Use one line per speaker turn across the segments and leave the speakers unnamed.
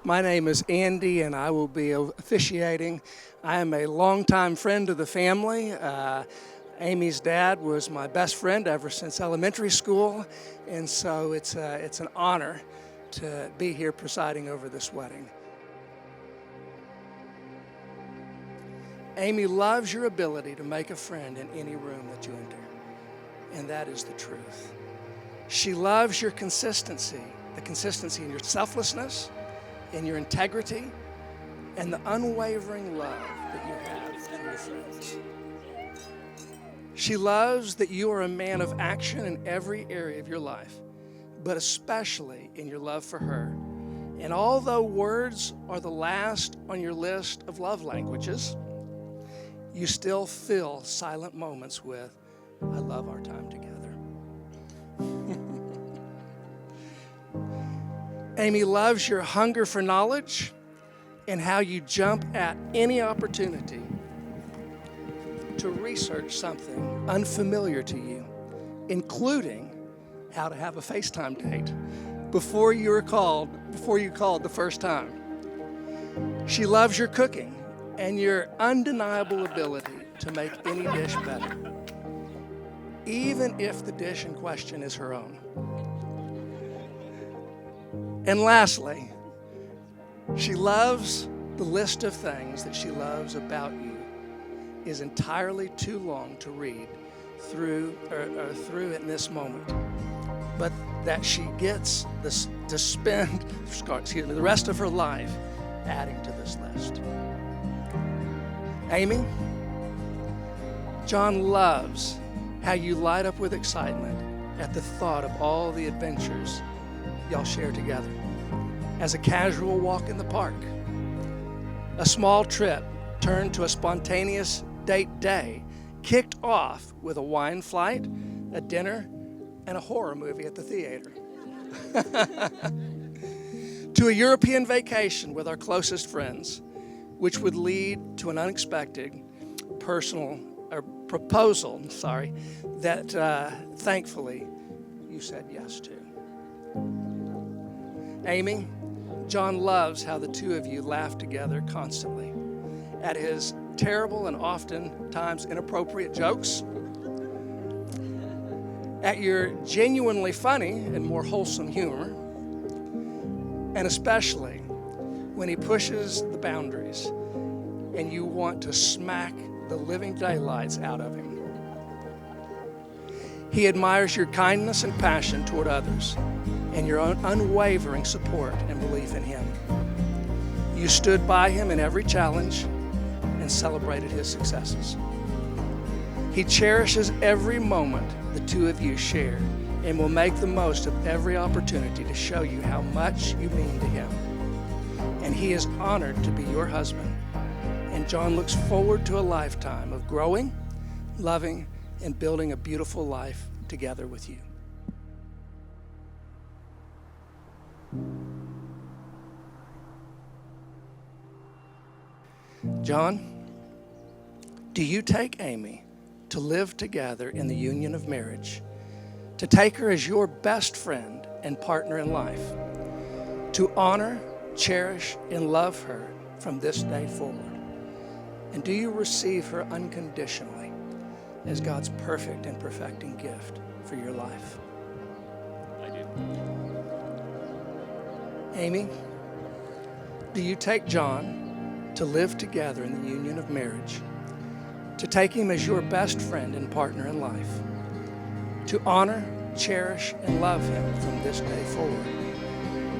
My name is Andy, and I will be officiating. I am a longtime friend of the family. Amy's dad was my best friend ever since elementary school, and so it's an honor to be here presiding over this wedding. Amy loves your ability to make a friend in any room that you enter, and that is the truth. She loves your consistency, the consistency in your selflessness, in your integrity, and the unwavering love that you have for your friends. She loves that you are a man of action in every area of your life, but especially in your love for her. And although words are the last on your list of love languages, you still fill silent moments with, "I love our time together." Amy loves your hunger for knowledge and how you jump at any opportunity to research something unfamiliar to you, including how to have a FaceTime date before you called the first time. She loves your cooking and your undeniable ability to make any dish better, even if the dish in question is her own. And lastly, she loves the list of things that she loves about you is entirely too long to read through in this moment, but that she gets to spend the rest of her life adding to this list. Amy, John loves how you light up with excitement at the thought of all the adventures y'all share together. As a casual walk in the park, a small trip turned to a spontaneous date day, kicked off with a wine flight, a dinner, and a horror movie at the theater. To a European vacation with our closest friends, which would lead to an unexpected proposal that thankfully you said yes to. Amy, John loves how the two of you laugh together constantly at his terrible and oftentimes inappropriate jokes, at your genuinely funny and more wholesome humor, and especially when he pushes the boundaries and you want to smack the living daylights out of him. He admires your kindness and passion toward others and your own unwavering support and belief in him. You stood by him in every challenge and celebrated his successes. He cherishes every moment the two of you share and will make the most of every opportunity to show you how much you mean to him. And he is honored to be your husband. And John looks forward to a lifetime of growing, loving, and building a beautiful life together with you. John, do you take Amy to live together in the union of marriage, to take her as your best friend and partner in life, to honor, cherish, and love her from this day forward? And do you receive her unconditionally as God's perfect and perfecting gift for your life?
I do.
Amy, do you take John to live together in the union of marriage, to take him as your best friend and partner in life, to honor, cherish, and love him from this day forward?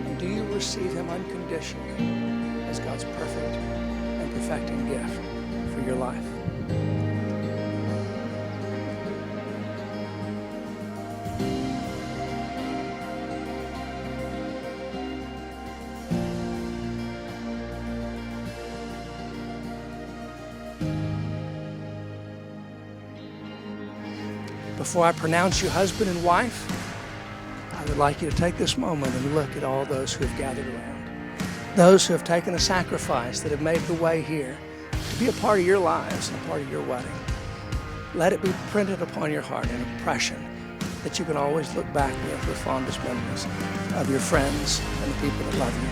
And do you receive him unconditionally as God's perfect and perfecting gift for your life? Before I pronounce you husband and wife, I would like you to take this moment and look at all those who have gathered around, those who have taken a sacrifice that have made the way here to be a part of your lives and a part of your wedding. Let it be printed upon your heart an impression that you can always look back with fondest memories of your friends and the people that love you.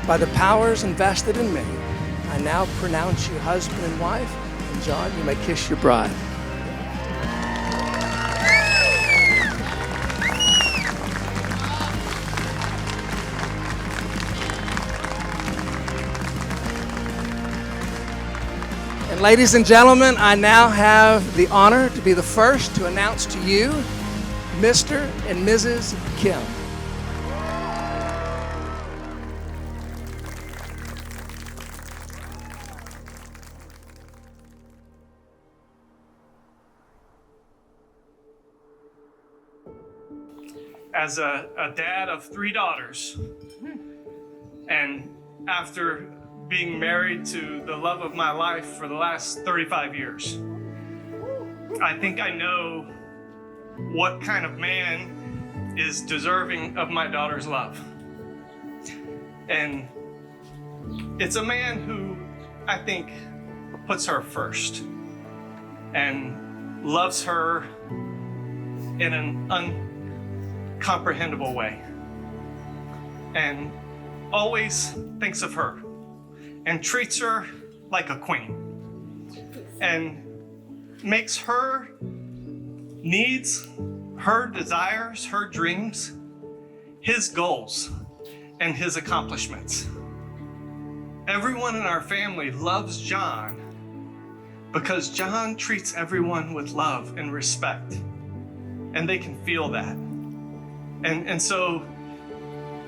By the powers invested in me, I now pronounce you husband and wife, and John, you may kiss your bride. And ladies and gentlemen, I now have the honor to be the first to announce to you Mr. and Mrs. Kim.
As a dad of 3 daughters, and after being married to the love of my life for the last 35 years, I think I know what kind of man is deserving of my daughter's love. And it's a man who I think puts her first and loves her in an uncomprehendable way, and always thinks of her and treats her like a queen, and makes her needs, her desires, her dreams, his goals and his accomplishments. Everyone in our family loves John because John treats everyone with love and respect, and they can feel that. And so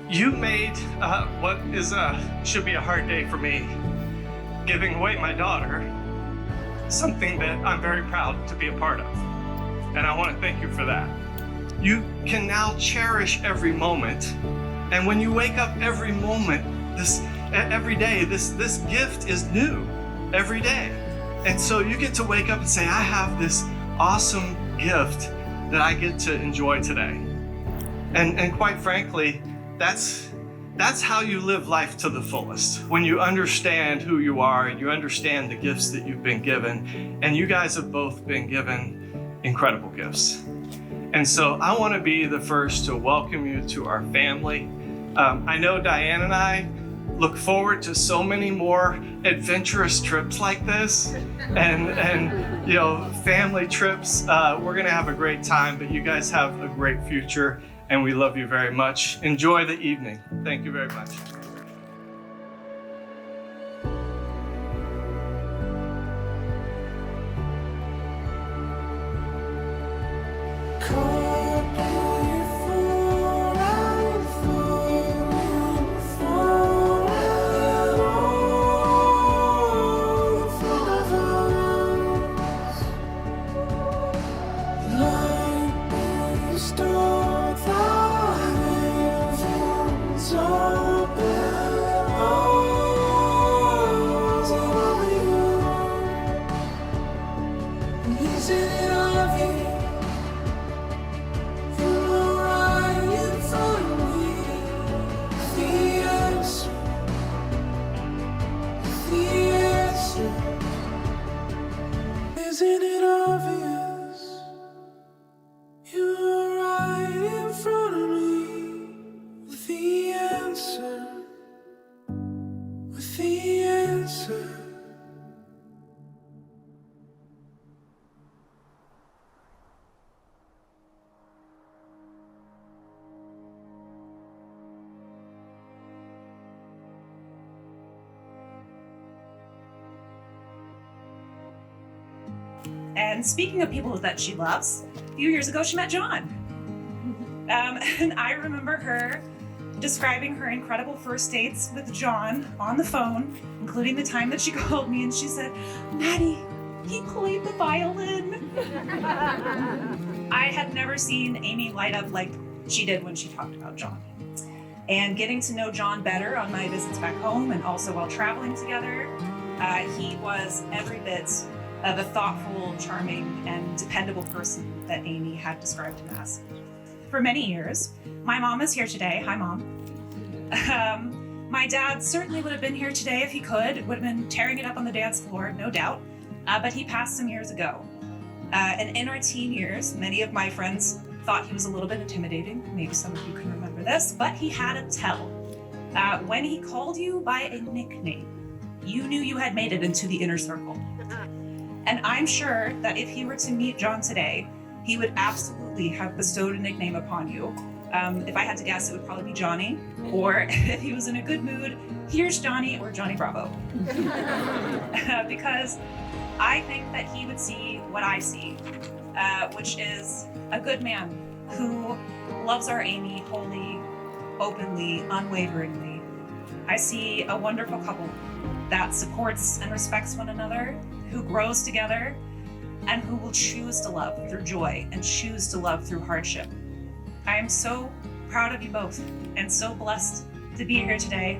you made what is should be a hard day for me, giving away my daughter, something that I'm very proud to be a part of. And I want to thank you for that. You can now cherish every moment. And when you wake up every moment, every day, this gift is new every day. And so you get to wake up and say, I have this awesome gift that I get to enjoy today. And quite frankly, that's how you live life to the fullest. When you understand who you are and you understand the gifts that you've been given, and you guys have both been given incredible gifts. And so I want to be the first to welcome you to our family. I know Diane and I look forward to so many more adventurous trips like this, and family trips. We're gonna have a great time, but you guys have a great future, and we love you very much. Enjoy the evening. Thank you very much.
Isn't it obvious? You're right in front of me with the answer, with the answer.
And speaking of people that she loves, a few years ago she met John. And I remember her describing her incredible first dates with John on the phone, including the time that she called me and she said, Maddie, he played the violin. I had never seen Amy light up like she did when she talked about John. And getting to know John better on my visits back home and also while traveling together, he was every bit of a thoughtful, charming, and dependable person that Amy had described him as. For many years, my mom is here today. Hi, Mom. My dad certainly would have been here today if he could. Would have been tearing it up on the dance floor, no doubt. But he passed some years ago. And in our teen years, many of my friends thought he was a little bit intimidating. Maybe some of you can remember this, but he had a tell. When he called you by a nickname, you knew you had made it into the inner circle. And I'm sure that if he were to meet John today, he would absolutely have bestowed a nickname upon you. If I had to guess, it would probably be Johnny. Or if he was in a good mood, here's Johnny or Johnny Bravo. Because I think that he would see what I see, which is a good man who loves our Amy wholly, openly, unwaveringly. I see a wonderful couple that supports and respects one another, who grows together, and who will choose to love through joy and choose to love through hardship. I am so proud of you both and so blessed to be here today.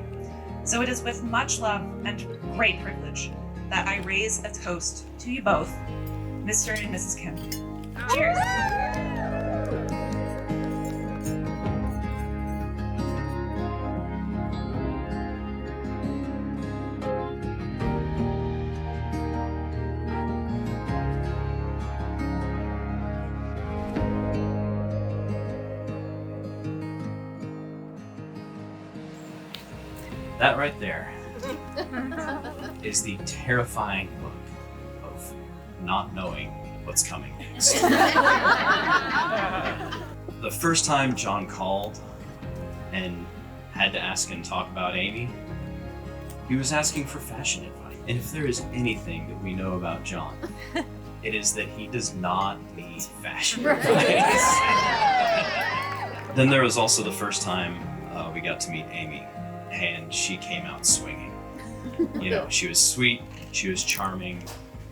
So it is with much love and great privilege that I raise a toast to you both, Mr. and Mrs. Kim. Cheers.
That right there is the terrifying look of not knowing what's coming next. The first time John called and had to ask and talk about Amy, he was asking for fashion advice. And if there is anything that we know about John, it is that he does not need fashion advice. Then there was also the first time we got to meet Amy, and she came out swinging. You know, she was sweet, she was charming,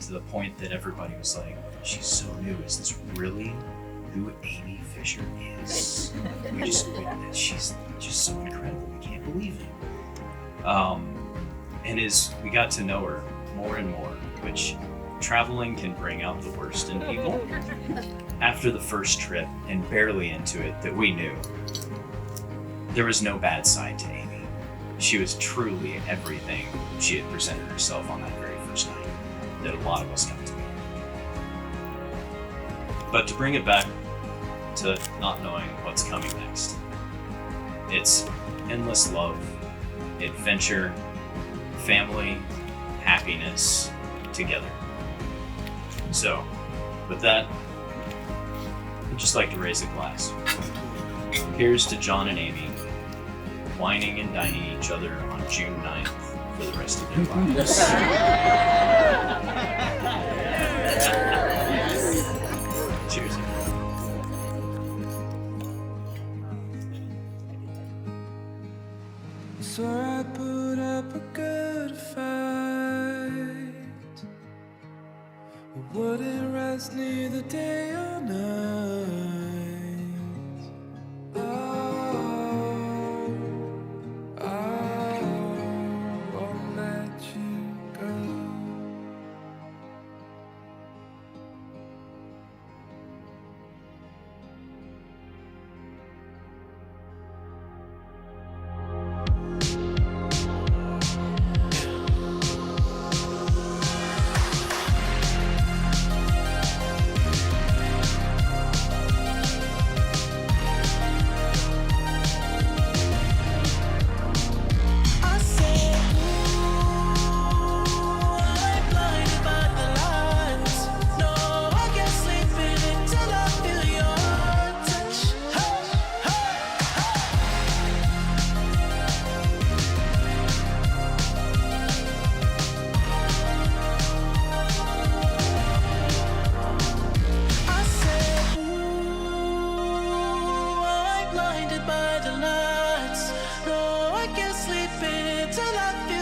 to the point that everybody was like, she's so new, is this really who Amy Fisher is? She's just so incredible, we can't believe it. And as we got to know her more and more, which traveling can bring out the worst in people, after the first trip and barely into it that we knew, there was no bad side to Amy. She was truly everything she had presented herself on that very first night that a lot of us got to meet. But to bring it back to not knowing what's coming next, it's endless love, adventure, family, happiness together. So, with that, I'd just like to raise a glass. Here's to John and Amy, wining and dining each other on June 9th for the rest of their lives. Cheers.
So I put up a good fight. I wouldn't rest neither day or night. Won't let you go. By the lights, no, I can't sleep until I feel